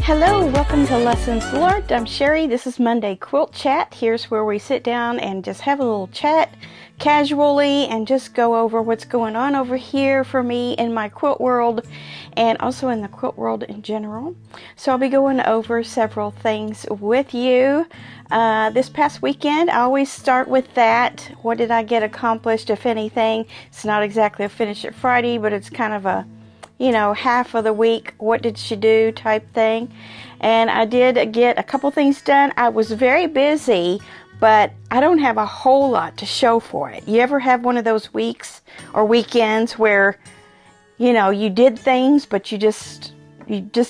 Hello, welcome to Lessons Learned. I'm Sherry. This is Monday Quilt Chat. Here's where we sit down and just have a little chat casually and just go over what's going on over here for me in my quilt world and also in the quilt world in general. So I'll be going over several things with you. This past weekend, I always start with that. What did I get accomplished, if anything? It's not exactly a Finish It Friday, but it's kind of a half of the week, what did she do type thing. And I did get a couple things done. I was very busy, but I don't have a whole lot to show for it. You ever have one of those weeks or weekends where, you did things, but you just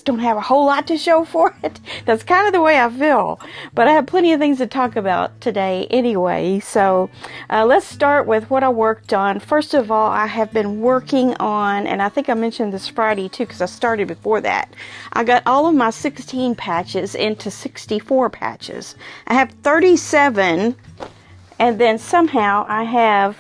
don't have a whole lot to show for it? That's kind of the way I feel. But I have plenty of things to talk about today anyway. So let's start with what I worked on. First of all, I have been working on, and I think I mentioned this Friday too because I started before that. I got all of my 16 patches into 64 patches. I have 37, and then somehow I have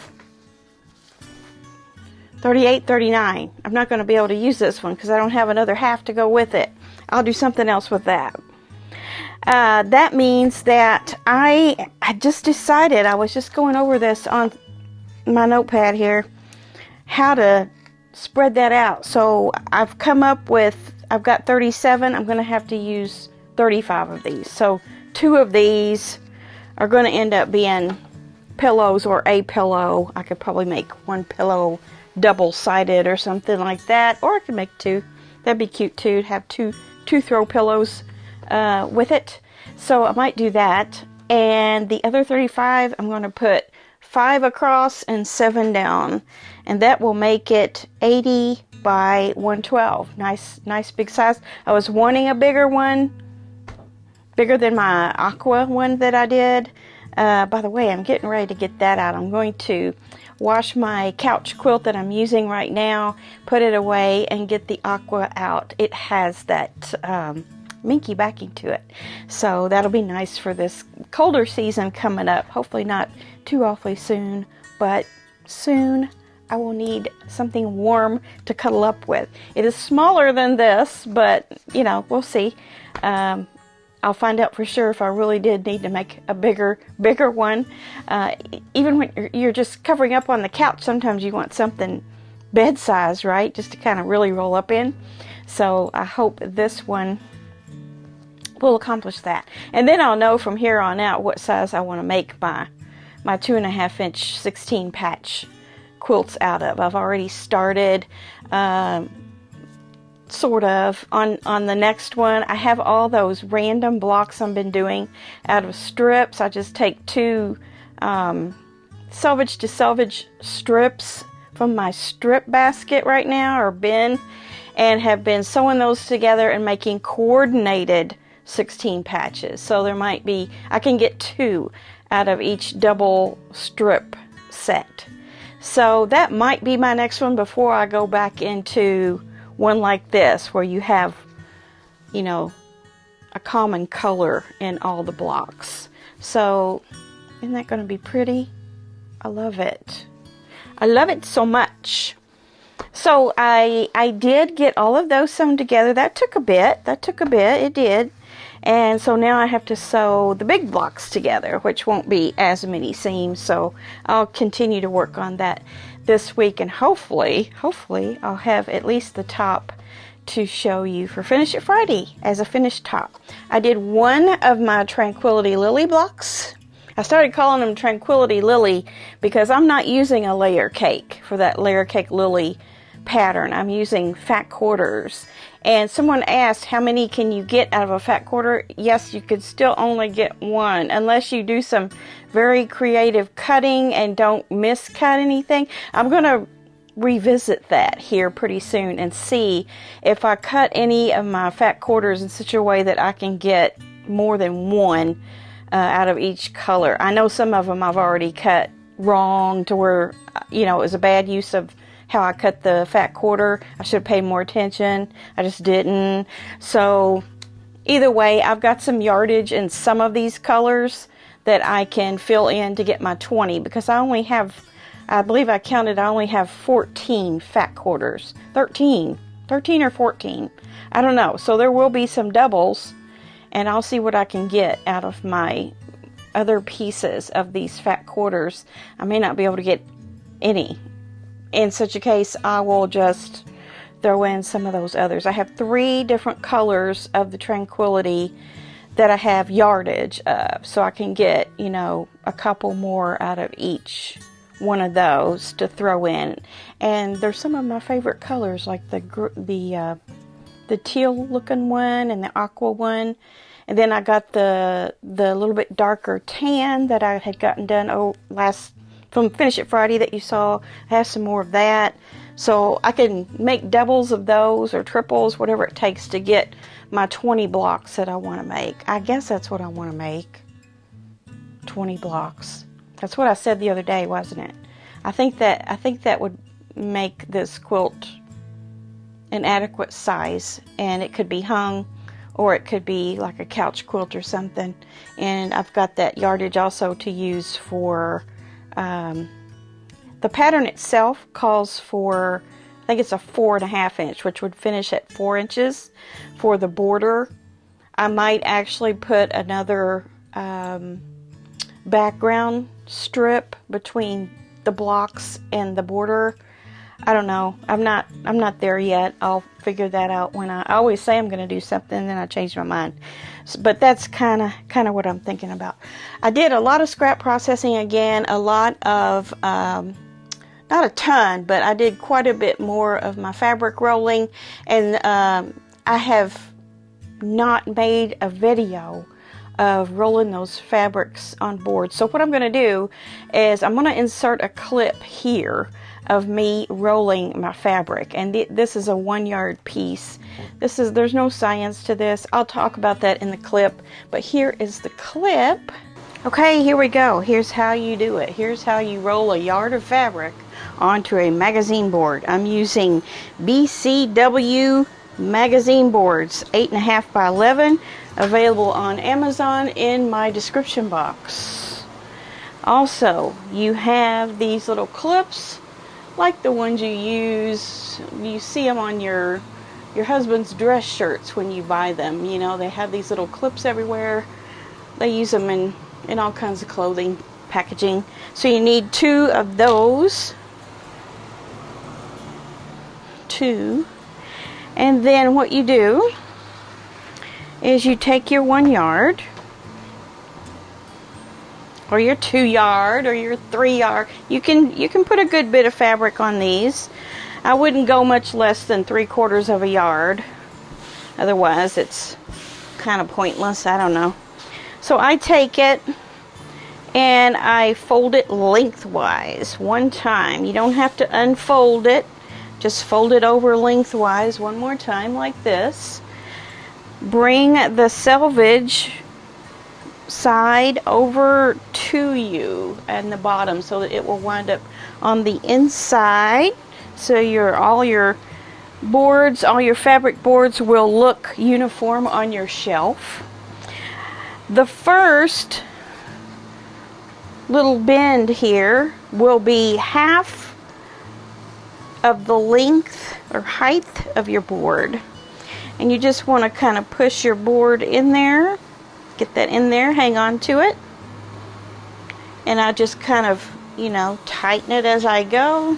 38, 39. I'm not going to be able to use this one because I don't have another half to go with it. I'll do something else with that. That means that I just decided, I was just going over this on my notepad here, how to spread that out. So I've come up with, I've got 37. I'm going to have to use 35 of these. So 2 of these are going to end up being pillows or a pillow. I could probably make one pillow double-sided or something like that, or I could make 2. That'd be cute too, to have two throw pillows with it. So I might do that. And the other 35, I'm going to put 5 across and 7 down, and that will make it 80 by 112. Nice big size. I was wanting a bigger one, bigger than my aqua one that I did. By the way, I'm getting ready to get that out. I'm going to wash my couch quilt that I'm using right now, put it away, and get the aqua out. It has that minky backing to it. So that'll be nice for this colder season coming up. Hopefully not too awfully soon, but soon I will need something warm to cuddle up with. It is smaller than this, but we'll see. I'll find out for sure if I really did need to make a bigger one. Even when you're just covering up on the couch, sometimes you want something bed size, right? Just to kind of really roll up in. So I hope this one will accomplish that. And then I'll know from here on out what size I want to make my 2.5 inch 16 patch quilts out of. I've already started sort of on the next one. I have all those random blocks I've been doing out of strips. I just take 2 selvage to selvage strips from my strip basket right now, or bin, and have been sewing those together and making coordinated 16 patches. So there might be, I can get 2 out of each double strip set. So that might be my next one before I go back into one like this, where you have, a common color in all the blocks. So, isn't that going to be pretty? I love it. I love it so much. So, I did get all of those sewn together. That took a bit. It did. And so now I have to sew the big blocks together, which won't be as many seams. So, I'll continue to work on that this week, and hopefully I'll have at least the top to show you for Finish It Friday as a finished top. I did one of my Tranquility Lily blocks. I started calling them Tranquility Lily because I'm not using a layer cake for that layer cake lily pattern. I'm using fat quarters. And someone asked, how many can you get out of a fat quarter? Yes, you could still only get 1 unless you do some very creative cutting and don't miscut anything. I'm going to revisit that here pretty soon and see if I cut any of my fat quarters in such a way that I can get more than 1 out of each color. I know some of them I've already cut wrong to where, it was a bad use of how I cut the fat quarter. I should have paid more attention. I just didn't. So either way, I've got some yardage in some of these colors that I can fill in to get my 20, because I only have, I believe I counted, I only have 14 fat quarters. 13 or 14. I don't know. So there will be some doubles, and I'll see what I can get out of my other pieces of these fat quarters. I may not be able to get any. In such a case, I will just throw in some of those others. I have 3 different colors of the Tranquility that I have yardage of, so I can get, you know, a couple more out of each one of those to throw in. And there's some of my favorite colors, like the teal looking one and the aqua one. And then I got the little bit darker tan that I had gotten done from Finish It Friday that you saw. I have some more of that. So I can make doubles of those or triples, whatever it takes to get my 20 blocks that I want to make. I guess that's what I want to make. 20 blocks. That's what I said the other day, wasn't it? I think that would make this quilt an adequate size, and it could be hung, or it could be like a couch quilt or something. And I've got that yardage also to use for the pattern itself calls for, I think it's a 4.5 inch, which would finish at 4 inches for the border. I might actually put another background strip between the blocks and the border. I don't know. I'm not there yet. I'll figure that out when I always say I'm going to do something, and then I change my mind. But that's kind of what I'm thinking about. I did a lot of scrap processing again, a lot of not a ton, but I did quite a bit more of my fabric rolling, and I have not made a video of rolling those fabrics on board. So what I'm going to do is I'm going to insert a clip here of me rolling my fabric, and this is a 1 yard piece. There's no science to this. I'll talk about that in the clip, but here is the clip. Okay, here we go. Here's how you do it. Here's how you roll a yard of fabric onto a magazine board. I'm using BCW magazine boards, 8.5 by 11, available on Amazon in my description box. Also, you have these little clips like the ones you see them on your husband's dress shirts when you buy them. You know, they have these little clips everywhere. They use them in all kinds of clothing packaging. So you need 2 of those. 2. And then what you do is you take your 1 yard, or your 2 yard, or your 3 yard. You can put a good bit of fabric on these. I wouldn't go much less than 3/4 of a yard. Otherwise, it's kind of pointless. I don't know. So I take it and I fold it lengthwise 1 time. You don't have to unfold it. Just fold it over lengthwise 1 more time like this. Bring the selvage side over to you and the bottom so that it will wind up on the inside. So all your boards, all your fabric boards will look uniform on your shelf. The first little bend here will be half of the length or height of your board, and you just want to kind of push your board in there, get that in there, hang on to it, and I just kind of, you know, tighten it as I go.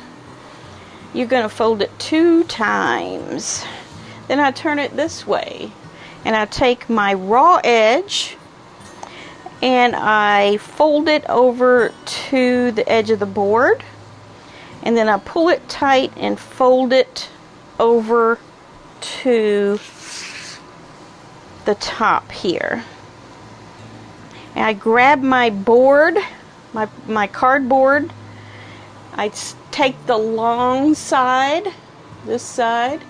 You're going to fold it 2 times. Then I turn it this way, and I take my raw edge and I fold it over to the edge of the board, and then I pull it tight and fold it over to the top here. And I grab my board, my cardboard. I take the long side, this side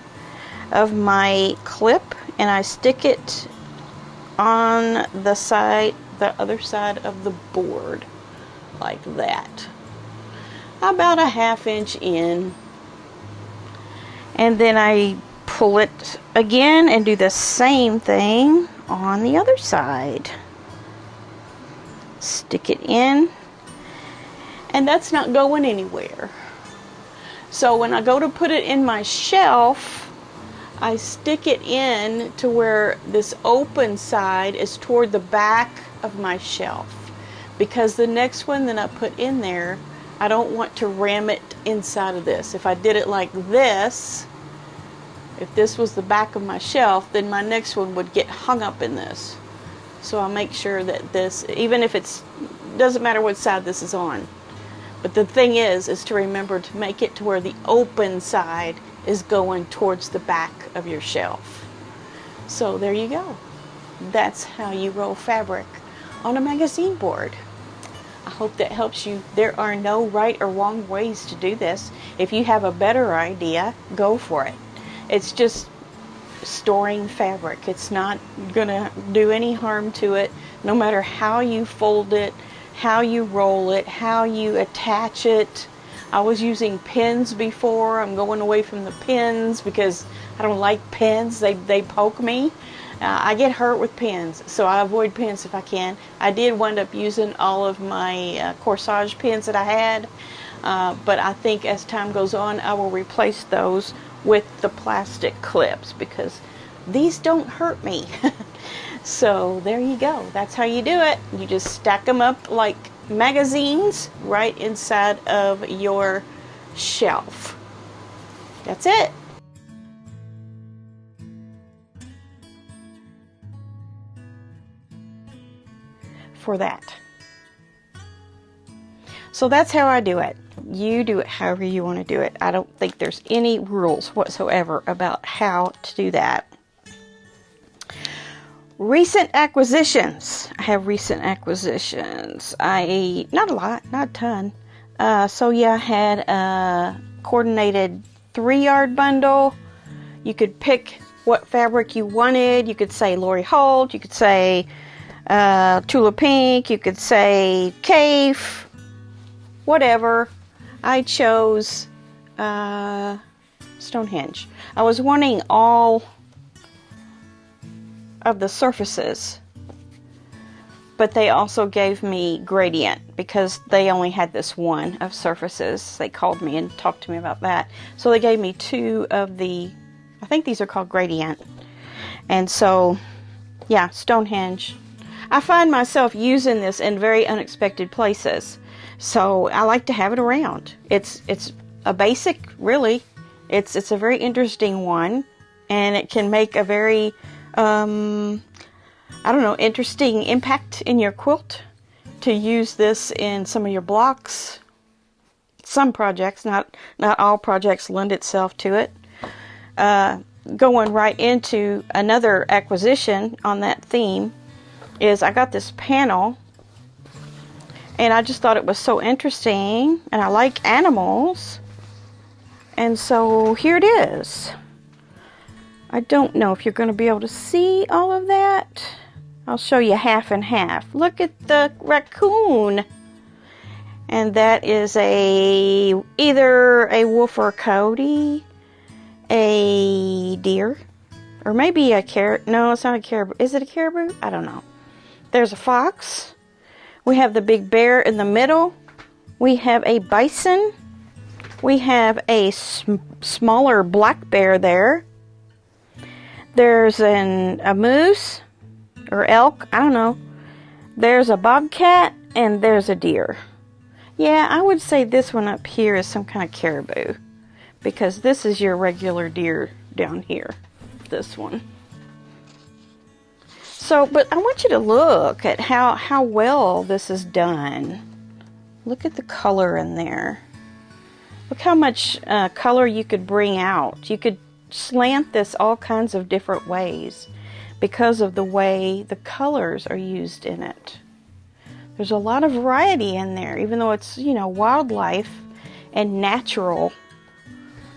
of my clip, and I stick it on the other side of the board, like that. About a 1/2 inch in. And then I pull it again and do the same thing on the other side. Stick it in, and that's not going anywhere. So when I go to put it in my shelf, I stick it in to where this open side is toward the back of my shelf, because the next one that I put in there, I don't want to ram it inside of this. If I did it like this, if this was the back of my shelf, then my next one would get hung up in this. So I'll make sure that this, even if it's, doesn't matter what side this is on. But the thing is to remember to make it to where the open side is going towards the back of your shelf. So there you go. That's how you roll fabric on a magazine board. I hope that helps you. There are no right or wrong ways to do this. If you have a better idea, go for it. It's just storing fabric. It's not gonna do any harm to it, no matter how you fold it, how you roll it, how you attach it. I was using pins before. I'm going away from the pins because I don't like pins. They poke me. I get hurt with pins, so I avoid pins if I can. I did wind up using all of my corsage pins that I had, but I think as time goes on, I will replace those with the plastic clips because these don't hurt me. So there you go. That's how you do it. You just stack them up like magazines right inside of your shelf. That's it. For that. So that's how I do it. You do it however you want to do it. I don't think there's any rules whatsoever about how to do that. Recent acquisitions. I have recent acquisitions. Not a lot, not a ton. So yeah, I had a coordinated 3-yard bundle. You could pick what fabric you wanted. You could say Lori Holt. You could say Tula Pink. You could say Cafe. Whatever. I chose Stonehenge. I was wanting all of the surfaces, but they also gave me gradient because they only had this one of surfaces. They called me and talked to me about that. So they gave me 2 of the, I think these are called gradient. And so, yeah, Stonehenge. I find myself using this in very unexpected places. So I like to have it around. It's a basic, really. It's a very interesting one, and it can make a very interesting impact in your quilt to use this in some of your blocks. Some projects, not all projects lend itself to it. Going right into another acquisition on that theme is I got this panel, and I just thought it was so interesting, and I like animals, and so here it is. I don't know if you're going to be able to see all of that. I'll show you half and half. Look at the raccoon. And that is either a wolf or a coyote, a deer, or maybe a caribou. No, it's not a caribou. Is it a caribou? I don't know. There's a fox. We have the big bear in the middle. We have a bison. We have a smaller black bear there. There's a moose or elk, I don't know. There's a bobcat and there's a deer. Yeah, I would say this one up here is some kind of caribou, because this is your regular deer down here, this one. So, but I want you to look at how well this is done. Look at the color in there. Look how much color you could bring out. You could slant this all kinds of different ways because of the way the colors are used in it. There's a lot of variety in there, even though it's, wildlife and natural.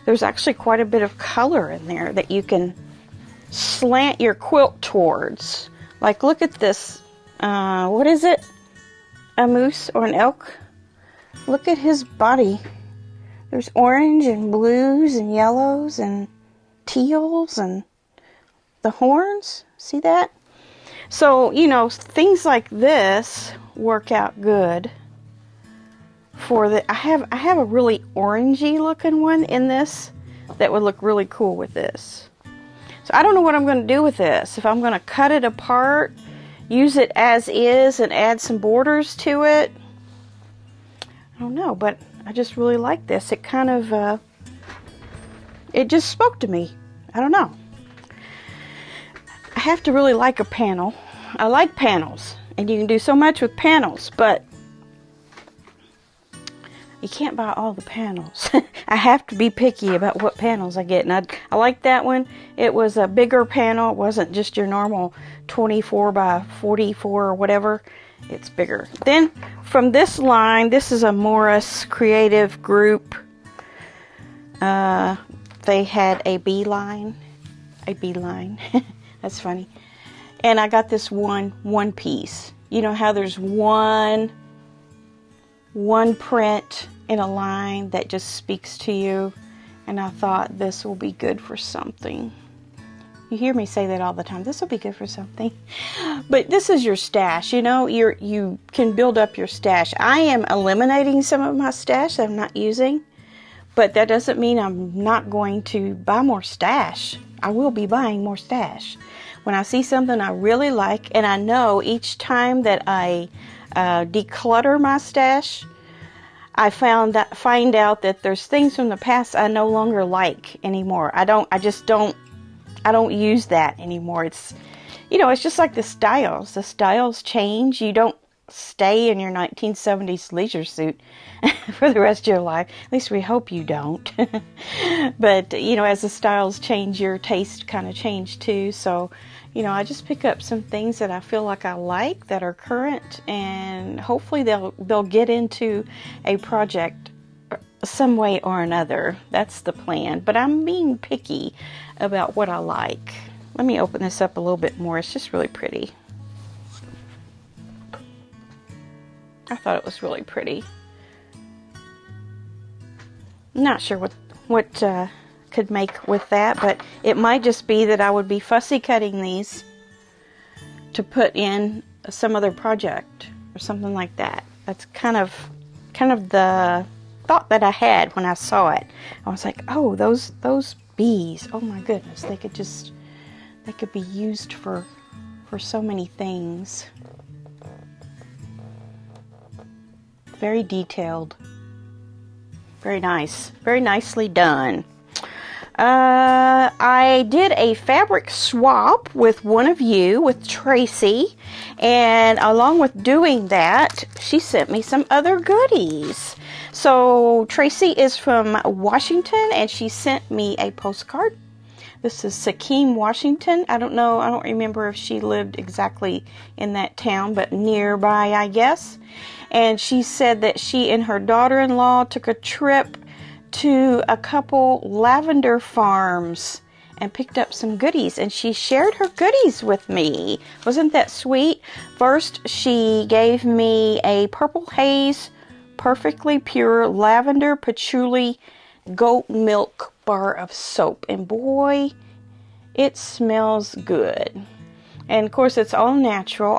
There's actually quite a bit of color in there that you can slant your quilt towards. Like, look at this. What is it? A moose or an elk? Look at his body. There's orange and blues and yellows and teals and the horns. See that? So, things like this work out good for the... I have a really orangey looking one in this that would look really cool with this. So I don't know what I'm going to do with this. If I'm going to cut it apart, use it as is, and add some borders to it. I don't know, but I just really like this. It kind of, it just spoke to me. I don't know. I have to really like a panel. I like panels, and you can do so much with panels, but you can't buy all the panels. I have to be picky about what panels I get. And I like that one. It was a bigger panel. It wasn't just your normal 24 by 44 or whatever. It's bigger. Then from this line, this is a Morris Creative Group. They had a beeline. A beeline. That's funny. And I got this one piece. You know how there's one print in a line that just speaks to you, and I thought this will be good for something. You hear me say that all the time. This will be good for something. But this is your stash. You know, you can build up your stash. I am eliminating some of my stash that I'm not using, but that doesn't mean I'm not going to buy more stash. I will be buying more stash. When I see something I really like, and I know each time that I declutter my stash, I find out that there's things from the past I no longer like anymore. I don't use that anymore. It's, you know, it's just like the styles. The styles change. You don't stay in your 1970s leisure suit for the rest of your life. At least we hope you don't. But, you know, as the styles change, your taste kind of change too. So, you know, I just pick up some things that I feel like I like that are current, and hopefully they'll get into a project some way or another. That's the plan. But I'm being picky about what I like. Let me open this up a little bit more. It's just really pretty. I thought it was really pretty. I'm not sure what could make with that, but it might just be that I would be fussy cutting these to put in some other project or something like that. That's kind of the thought that I had when I saw it. I was like, oh, those bees, oh my goodness, they could be used for so many things. Very detailed. Very nice. Very nicely done. I did a fabric swap with one of you, with Tracy, and along with doing that, she sent me some other goodies. So Tracy is from Washington, and she sent me a postcard. This is Sequim, Washington. I don't remember if she lived exactly in that town, but nearby, I guess. And she said that she and her daughter-in-law took a trip to a couple lavender farms and picked up some goodies, and she shared her goodies with me. Wasn't that sweet? First, she gave me a Purple Haze perfectly pure lavender patchouli goat milk bar of soap, and boy, it smells good. And of course, it's all natural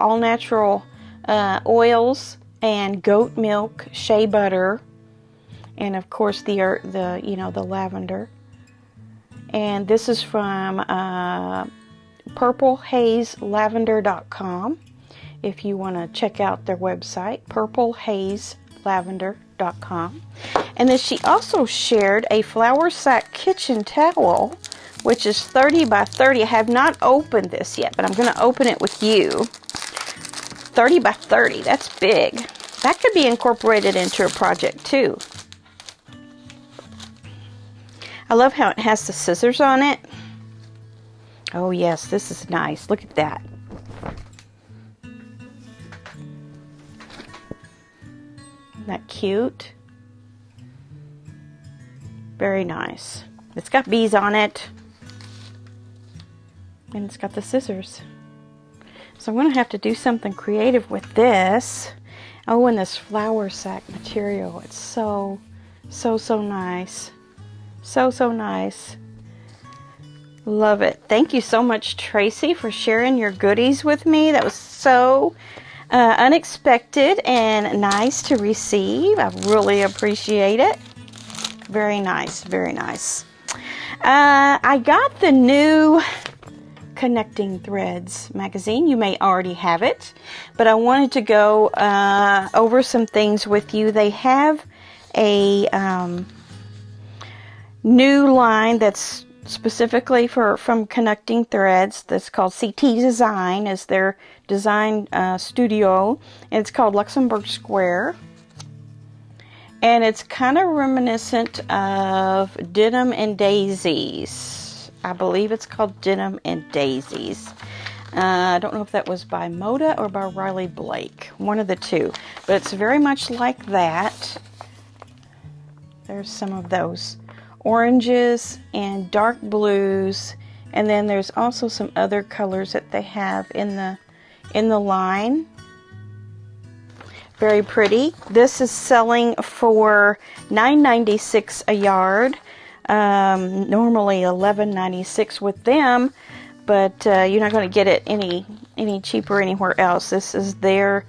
oils and goat milk, shea butter, and of course the lavender. And this is from purplehazelavender.com. If you want to check out their website, purplehazelavender.com. And then she also shared a flour sack kitchen towel, which is 30 by 30. I have not opened this yet, but I'm going to open it with you. 30 by 30, that's big. That could be incorporated into a project too. I love how it has the scissors on it. Oh yes, this is nice. Look at that. Isn't that cute? Very nice. It's got bees on it. And it's got the scissors. So I'm going to have to do something creative with this. Oh, and this flour sack material. It's so nice. So nice. Love it. Thank you so much, Tracy, for sharing your goodies with me. That was so unexpected and nice to receive. I really appreciate it. Very nice. Very nice. I got the new Connecting Threads magazine. You may already have it, but I wanted to go over some things with you. They have a new line that's specifically from Connecting Threads that's called CT Design, is their design studio, and it's called Luxembourg Square. And it's kind of reminiscent of Denim and Daisies. I believe it's called Denim and Daisies. I don't know if that was by Moda or by Riley Blake. One of the two. But it's very much like that. There's some of those oranges and dark blues. And then there's also some other colors that they have in the line. Very pretty. This is selling for $9.96 a yard. Normally $11.96 with them, but you're not going to get it any cheaper anywhere else. This is their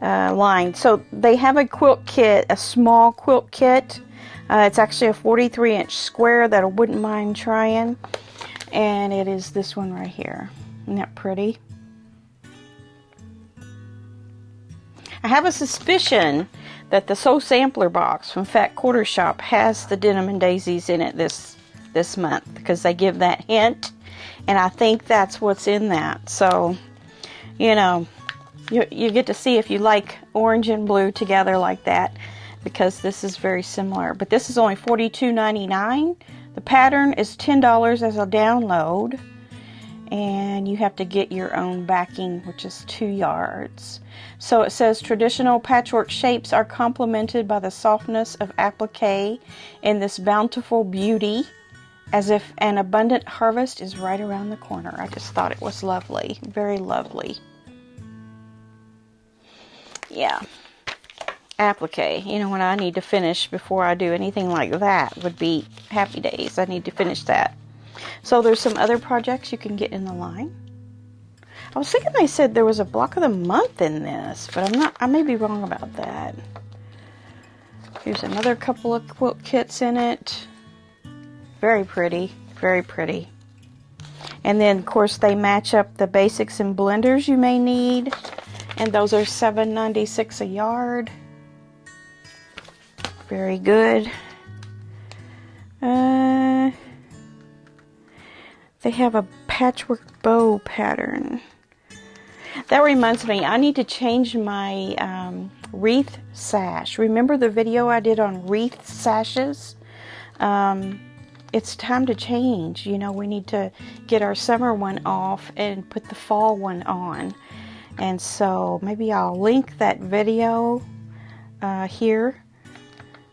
line. So they have a quilt kit, a small quilt kit. It's actually a 43-inch square that I wouldn't mind trying, and it is this one right here. Isn't that pretty? I have a suspicion that the Sew Sampler box from Fat Quarter Shop has the Denim and Daisies in it this month, because they give that hint, and I think that's what's in that. So, you know, you get to see if you like orange and blue together like that, because this is very similar. But this is only $42.99. The pattern is $10 as a download, and you have to get your own backing, which is 2 yards. So it says traditional patchwork shapes are complemented by the softness of applique in this bountiful beauty, as if an abundant harvest is right around the corner. I just thought it was lovely. Very lovely. Yeah. Applique. You know, when I need to finish before I do anything like that would be Happy Days. I need to finish that. So there's some other projects you can get in the line. I was thinking they said there was a block of the month in this, but I may be wrong about that. Here's another couple of quilt kits in it. Very pretty, very pretty. And then, of course, they match up the basics and blenders you may need, and those are $7.96 a yard. Very good. They have a patchwork bow pattern. That reminds me, I need to change my Wreath sash. Remember the video I did on Wreath sashes? It's time to change. You know, we need to get our summer one off and put the fall one on. And so maybe I'll link that video here.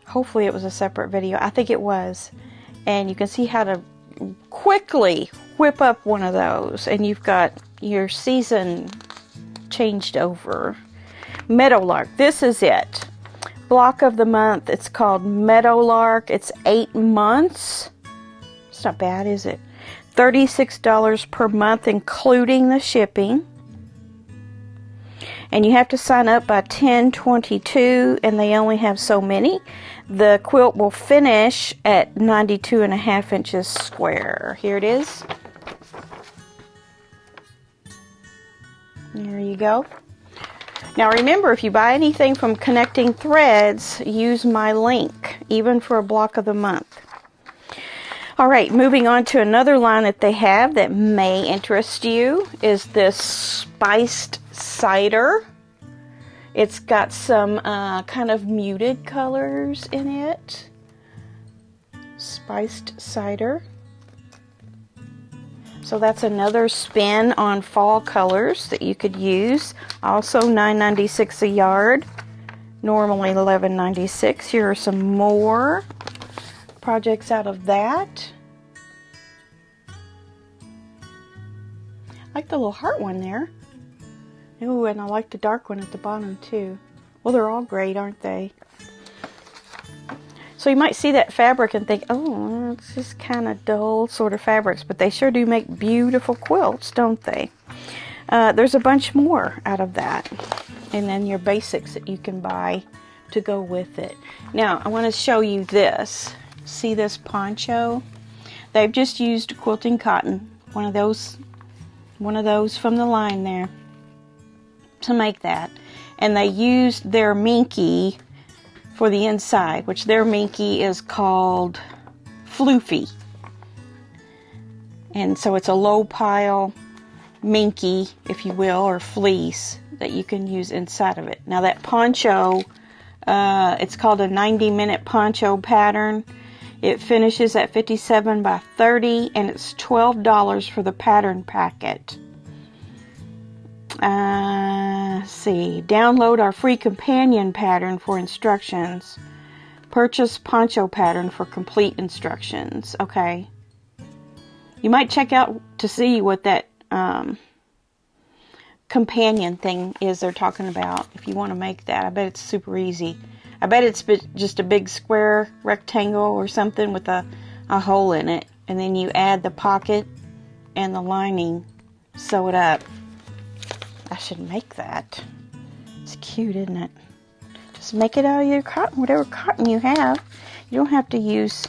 Hopefully it was a separate video. I think it was. And you can see how to quickly whip up one of those, and you've got your season changed over. Meadowlark, this is it. Block of the month. It's called Meadowlark. It's 8 months. It's not bad, is it? $36 per month, including the shipping. And you have to sign up by 10/22, and they only have so many. The quilt will finish at 92.5 inches square. Here it is. There you go. Now remember, if you buy anything from Connecting Threads, use my link, even for a block of the month. Alright, moving on to another line that they have that may interest you is this spiced cider. It's got some kind of muted colors in it. Spiced cider. So that's another spin on fall colors that you could use. Also $9.96 a yard. Normally $11.96. Here are some more projects out of that. I like the little heart one there. Ooh, and I like the dark one at the bottom too. Well, they're all great, aren't they? So you might see that fabric and think, oh, it's just kind of dull sort of fabrics, but they sure do make beautiful quilts, don't they? There's a bunch more out of that. And then your basics that you can buy to go with it. Now, I want to show you this. See this poncho? they've just used quilting cotton, one of those from the line there, to make that. And they used their minky for the inside, which their minky is called floofy. And so it's a low pile minky, if you will, or fleece that you can use inside of it. Now that poncho, it's called a 90-minute poncho pattern. It finishes at 57 by 30, and it's $12 for the pattern packet. Let's see. Download our free companion pattern for instructions. Purchase poncho pattern for complete instructions. Okay. You might check out to see what that companion thing is they're talking about if you want to make that. I bet it's super easy. I bet it's just a big square rectangle or something with a hole in it. And then you add the pocket and the lining. Sew it up. I should make that. It's cute, isn't it? Just make it out of your cotton, whatever cotton you have. You don't have to use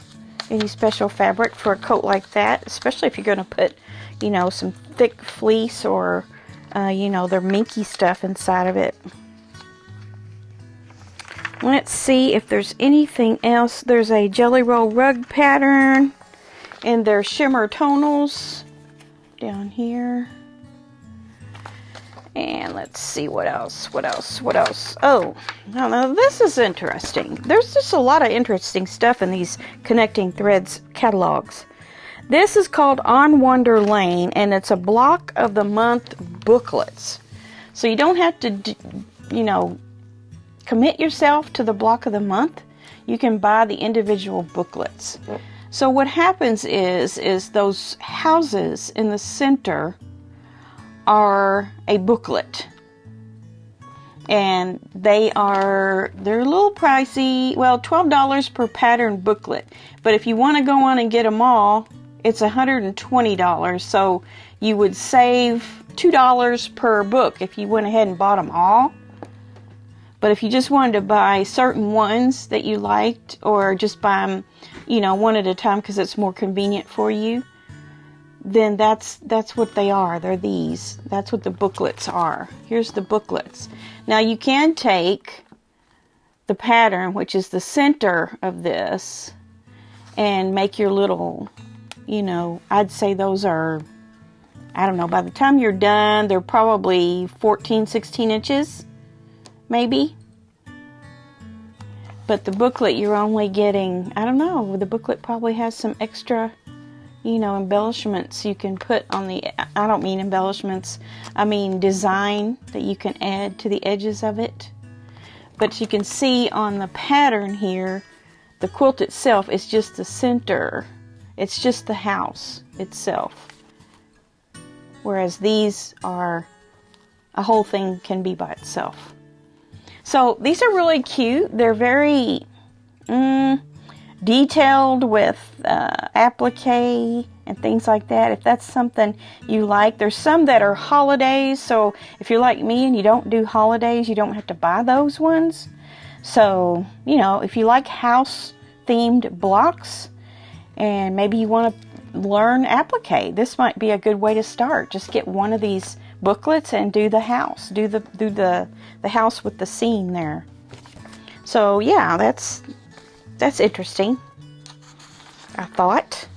any special fabric for a coat like that, especially if you're going to put, you know, some thick fleece or, you know, their minky stuff inside of it. Let's see if there's anything else. There's a Jelly Roll rug pattern, and there's shimmer tonals down here. And let's see what else. Oh, now this is interesting. There's just a lot of interesting stuff in these Connecting Threads catalogs. This is called On Wonder Lane, and it's a block of the month booklets. So you don't have to, you know, commit yourself to the block of the month. You can buy the individual booklets. So what happens is those houses in the center are a booklet, and they're a little pricey. Well, $12 per pattern booklet, but if you want to go on and get them all, it's $120. So you would save $2 per book if you went ahead and bought them all. But if you just wanted to buy certain ones that you liked, or just buy them, you know, one at a time because it's more convenient for you, then that's what they are. They're these. That's what the booklets are. Here's the booklets. Now you can take the pattern, which is the center of this, and make your little, you know, I'd say those are, I don't know, by the time you're done, they're probably 14, 16 inches, maybe. But the booklet, you're only getting, I don't know, the booklet probably has some extra, you know, embellishments you can put on the, I don't mean embellishments, I mean design that you can add to the edges of it. But you can see on the pattern here, the quilt itself is just the center. It's just the house itself. Whereas these are, a whole thing can be by itself. So these are really cute. They're very detailed with applique and things like that. If that's something you like. There's some that are holidays. So if you're like me and you don't do holidays, you don't have to buy those ones. So, you know, if you like house themed blocks and maybe you want to learn applique, this might be a good way to start. Just get one of these booklets and do the house. Do the house with the scene there. So yeah, that's interesting, I thought.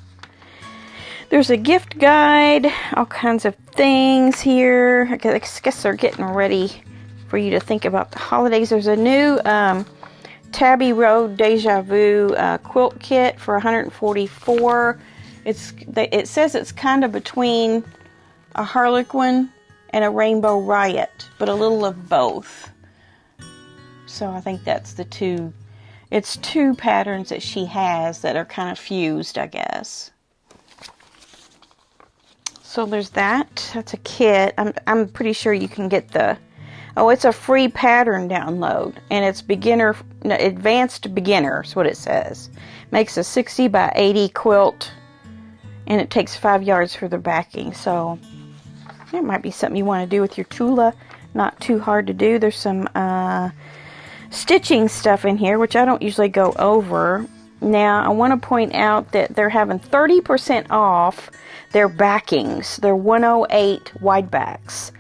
There's a gift guide, all kinds of things here. I guess they're getting ready for you to think about the holidays. There's a new Tabby Road Deja Vu quilt kit for $144. It says it's kind of between a Harlequin and a Rainbow Riot, but a little of both. So I think that's the two. It's two patterns that she has that are kind of fused, I guess. So there's that. That's a kit. I'm pretty sure you can get the... Oh, it's a free pattern download. And it's advanced beginner is what it says. Makes a 60 by 80 quilt. And it takes 5 yards for the backing. So that might be something you want to do with your Tula. Not too hard to do. There's some stitching stuff in here, which I don't usually go over. Now, I want to point out that they're having 30% off their backings. They're 108 wide backs.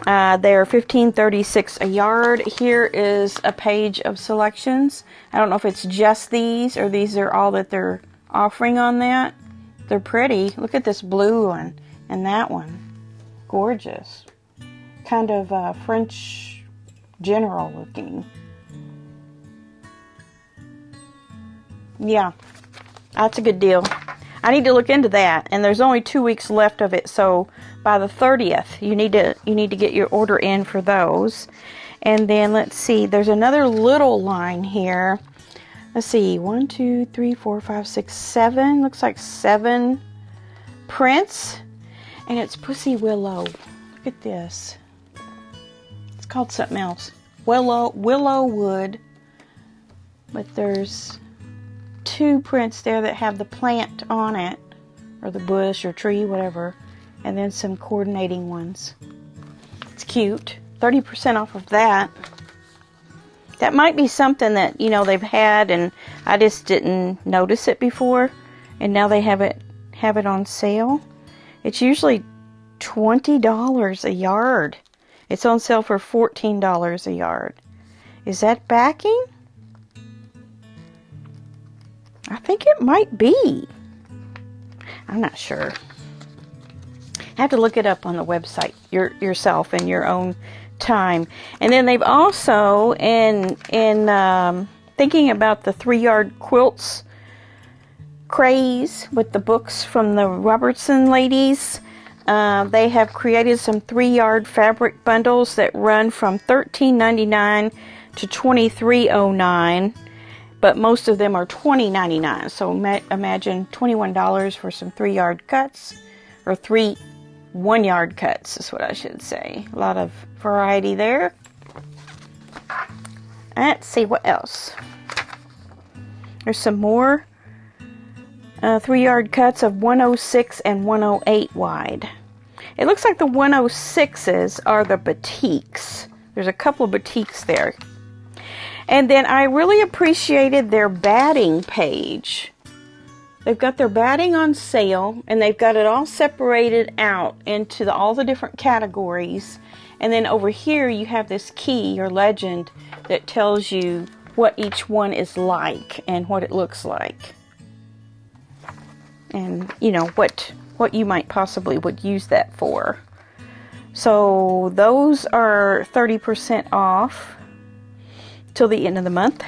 They're $15.36 a yard. Here is a page of selections. I don't know if it's just these or these are all that they're offering on that. They're pretty. Look at this blue one and that one. Gorgeous. Kind of French general looking. Yeah, that's a good deal. I need to look into that, and there's only 2 weeks left of it, so by the 30th you need to get your order in for those. And then let's see, there's another little line here. Let's see, 1, 2, 3, 4, 5, 6, 7. Looks like 7 prints, and it's Pussy Willow. Look at this. It's called something else. Willow wood, but there's 2 prints there that have the plant on it, or the bush or tree, whatever, and then some coordinating ones. It's cute. 30% off of that. That might be something that, you know, they've had and I just didn't notice it before, and now they have it on sale. It's usually $20 a yard. It's on sale for $14 a yard. Is that backing? I think it might be. I'm not sure. Have to look it up on the website yourself in your own time. And then they've also, in thinking about the 3-yard quilts craze with the books from the Robertson ladies, they have created some 3-yard fabric bundles that run from $13.99 to $23.09. But most of them are $20.99. So imagine $21 for some 3-yard cuts, or 3 1-yard cuts is what I should say. A lot of variety there. Let's see what else. There's some more 3-yard cuts of 106 and 108 wide. It looks like the 106s are the batiks. There's a couple of batiks there. And then I really appreciated their batting page. They've got their batting on sale, and they've got it all separated out into all the different categories. And then over here you have this key or legend that tells you what each one is like and what it looks like. And, you know, what you might possibly would use that for. So those are 30% off till the end of the month.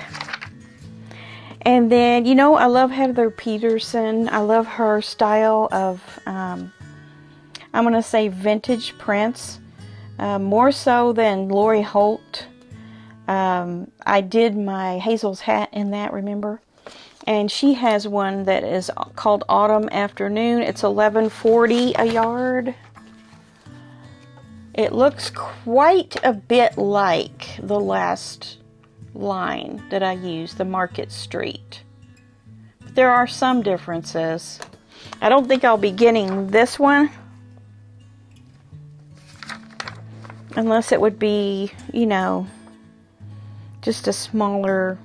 And then, you know, I love Heather Peterson. I love her style of, I'm going to say vintage prints, more so than Lori Holt. I did my Hazel's hat in that, remember? And she has one that is called Autumn Afternoon. It's $11.40 a yard. It looks quite a bit like the last line that I used, the Market Street. But there are some differences. I don't think I'll be getting this one unless it would be, you know, just a smaller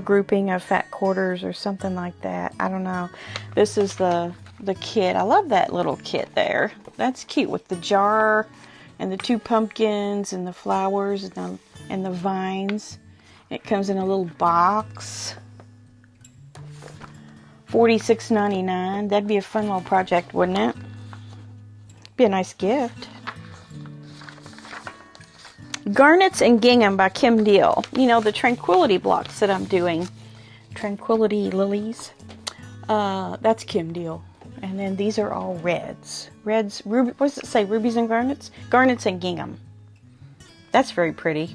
grouping of fat quarters or something like that. I don't know. This is the kit. I love that little kit there. That's cute with the jar and the 2 pumpkins and the flowers and the vines. It comes in a little box. $46.99. That'd be a fun little project, wouldn't it? Be a nice gift. Garnets and Gingham by Kim Deal. You know, the Tranquility blocks that I'm doing. Tranquility lilies. That's Kim Deal. And then these are all reds. Reds, ruby, what does it say? Rubies and garnets? Garnets and gingham. That's very pretty.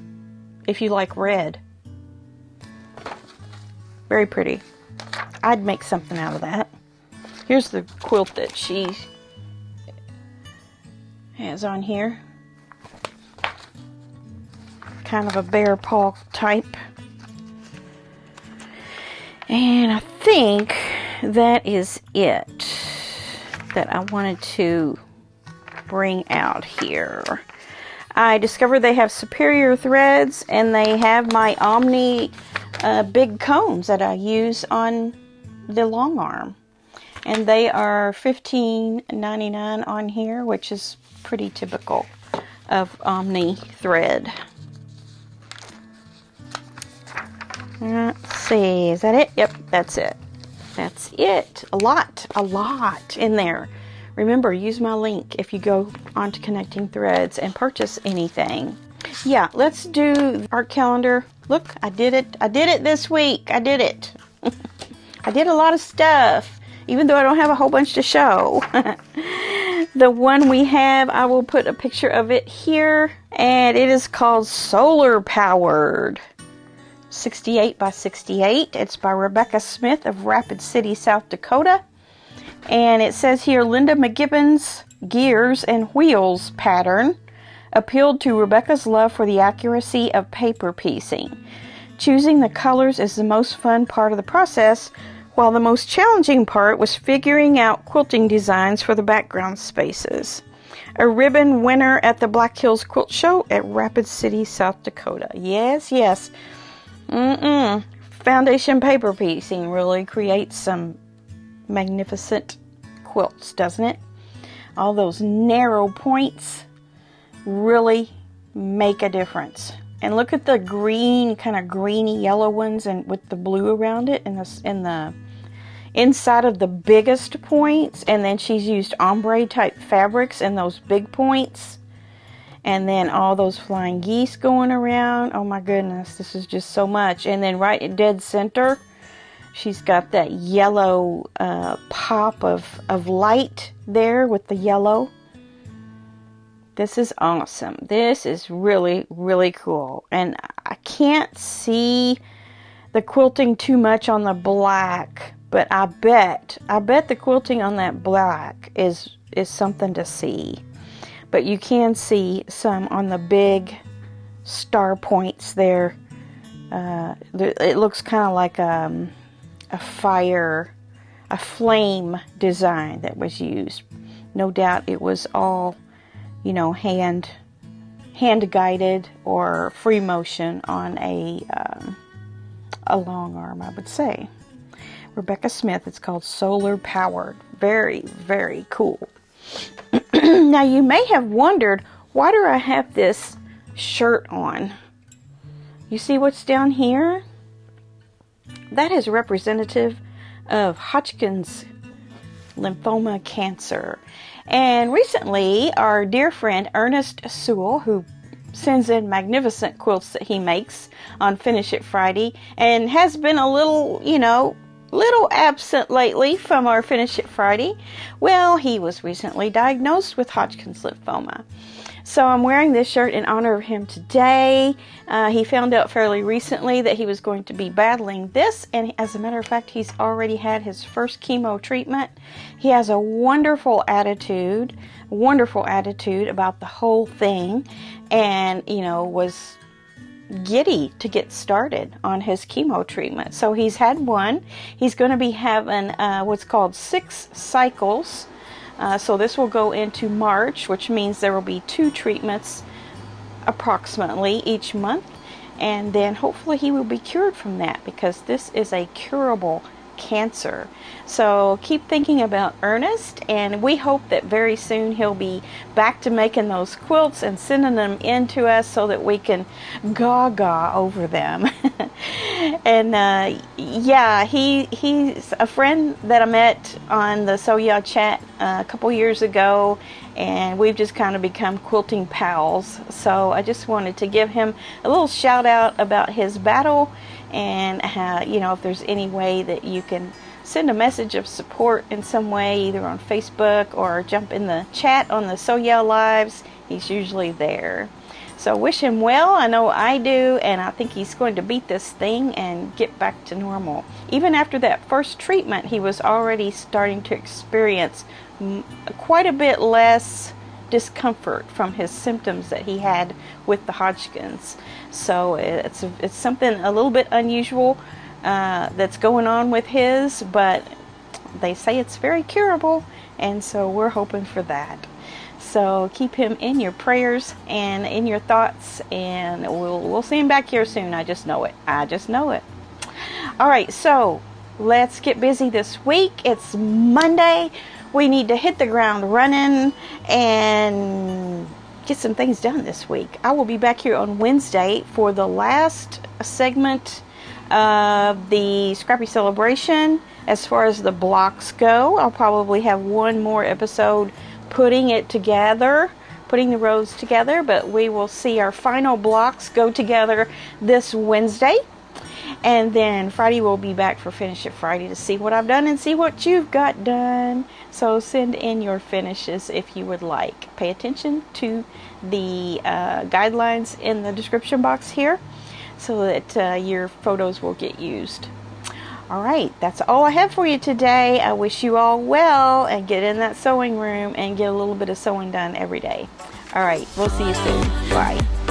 If you like red. Very pretty. I'd make something out of that. Here's the quilt that she has on here. Kind of a bear paw type. And I think that is it that I wanted to bring out here. I discovered they have superior threads, and they have my Omni big combs that I use on the long arm. And they are $15.99 on here, which is pretty typical of Omni thread. Let's see, is that it? Yep, that's it. That's it. A lot in there. Remember, use my link if you go onto Connecting Threads and purchase anything. Yeah, let's do art calendar. Look, I did it. I did it this week. I did it. I did a lot of stuff, even though I don't have a whole bunch to show. The one we have, I will put a picture of it here, and it is called Solar Powered. 68 by 68. It's by Rebecca Smith of Rapid City, South Dakota. And it says here, Linda McGibbon's Gears and Wheels pattern appealed to Rebecca's love for the accuracy of paper piecing. Choosing the colors is the most fun part of the process, while the most challenging part was figuring out quilting designs for the background spaces. A ribbon winner at the Black Hills Quilt Show at Rapid City, South Dakota. Yes, yes. Foundation paper piecing really creates some magnificent quilts, doesn't it? All those narrow points really make a difference. And look at the green, kind of greeny yellow ones, and with the blue around it, and in the inside of the biggest points. And then she's used ombre type fabrics in those big points. And then all those flying geese going around. Oh my goodness, this is just so much. And then right at dead center, she's got that yellow pop of light there with the yellow. This is awesome. This is really, really cool. And I can't see the quilting too much on the black, but I bet the quilting on that black is something to see. But you can see some on the big star points there. It looks kind of like a flame design that was used. No doubt it was all, you know, hand guided or free motion on a long arm, I would say. Rebecca Smith. It's called Solar Powered. Very, very cool. Now you may have wondered, why do I have this shirt on? You see what's down here? That is representative of Hodgkin's lymphoma cancer. And recently, our dear friend Ernest Sewell, who sends in magnificent quilts that he makes on Finish It Friday, and has been a little, little absent lately from our Finish It Friday. Well, he was recently diagnosed with Hodgkin's lymphoma. So I'm wearing this shirt in honor of him today. He found out fairly recently that he was going to be battling this, and as a matter of fact, he's already had his first chemo treatment. He has a wonderful attitude about the whole thing, and, was giddy to get started on his chemo treatment. So he's had one. He's going to be having what's called 6 cycles. So this will go into March, which means there will be 2 treatments approximately each month. And then hopefully he will be cured from that, because this is a curable cancer. So keep thinking about Ernest, and we hope that very soon he'll be back to making those quilts and sending them in to us so that we can gaga over them. And yeah, he's a friend that I met on the So Yeah chat a couple years ago, and we've just kind of become quilting pals. So I just wanted to give him a little shout out about his battle, and if there's any way that you can send a message of support in some way, either on Facebook or jump in the chat on the So Yeah Lives, he's usually there. So wish him well. I know I do, and I think he's going to beat this thing and get back to normal. Even after that first treatment, he was already starting to experience quite a bit less discomfort from his symptoms that he had with the Hodgkin's. So it's something a little bit unusual that's going on with his, but they say it's very curable, and so we're hoping for that. So keep him in your prayers and in your thoughts, and we'll see him back here soon. I just know it. All right, so let's get busy this week. It's Monday. We need to hit the ground running and get some things done this week. I will be back here on Wednesday for the last segment of the Scrappy Celebration. As far as the blocks go, I'll probably have one more episode putting it together, putting the rows together, but we will see our final blocks go together this Wednesday. And then Friday we'll be back for Finish It Friday to see what I've done and see what you've got done. So send in your finishes if you would like. Pay attention to the guidelines in the description box here so that your photos will get used. All right, that's all I have for you today. I wish you all well and get in that sewing room and get a little bit of sewing done every day. All right, we'll see you soon. Bye.